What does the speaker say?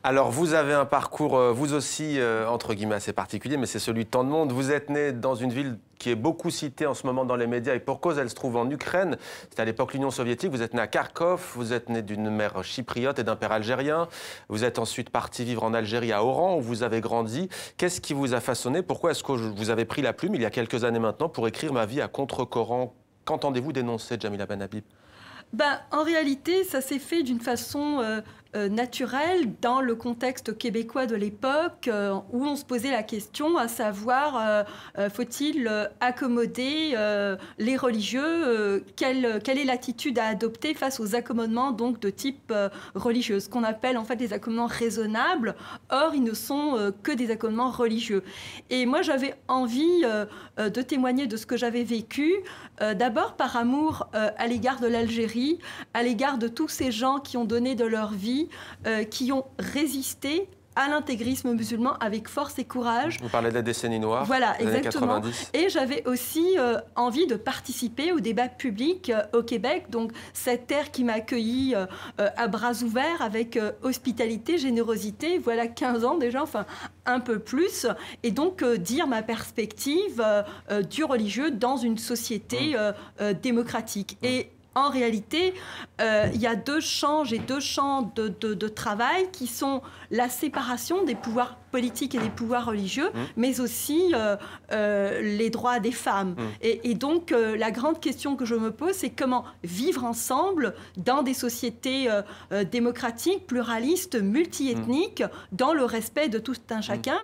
Alors, vous avez un parcours, vous aussi, entre guillemets, assez particulier, mais c'est celui de tant de monde. Vous êtes né dans une ville qui est beaucoup citée en ce moment dans les médias, et pour cause, elle se trouve en Ukraine. C'était à l'époque l'Union soviétique. Vous êtes né à Kharkov, vous êtes né d'une mère chypriote et d'un père algérien. Vous êtes ensuite parti vivre en Algérie, à Oran, où vous avez grandi. Qu'est-ce qui vous a façonné? Pourquoi est-ce que vous avez pris la plume, il y a quelques années maintenant, pour écrire Ma vie à contre-courant? Qu'entendez-vous dénoncer, Djamila Ben Habib? En réalité, ça s'est fait d'une façon naturelle dans le contexte québécois de l'époque où on se posait la question à savoir faut-il accommoder les religieux quelle est l'attitude à adopter face aux accommodements donc, de type religieux, ce qu'on appelle en fait des accommodements raisonnables. Or, ils ne sont que des accommodements religieux. Et moi, j'avais envie de témoigner de ce que j'avais vécu, d'abord par amour à l'égard de l'Algérie, à l'égard de tous ces gens qui ont donné de leur vie, qui ont résisté à l'intégrisme musulman avec force et courage. Vous parlez de la décennie noire, voilà, des années exactement. 90. Et j'avais aussi envie de participer au débat public au Québec, donc cette terre qui m'a accueilli à bras ouverts avec hospitalité, générosité, voilà 15 ans déjà, enfin un peu plus, et donc dire ma perspective du religieux dans une société démocratique. Et en réalité, il y a deux champs de travail qui sont la séparation des pouvoirs politiques et des pouvoirs religieux, mais aussi les droits des femmes. Et donc, la grande question que je me pose, c'est comment vivre ensemble dans des sociétés démocratiques, pluralistes, multiethniques, dans le respect de tout un chacun.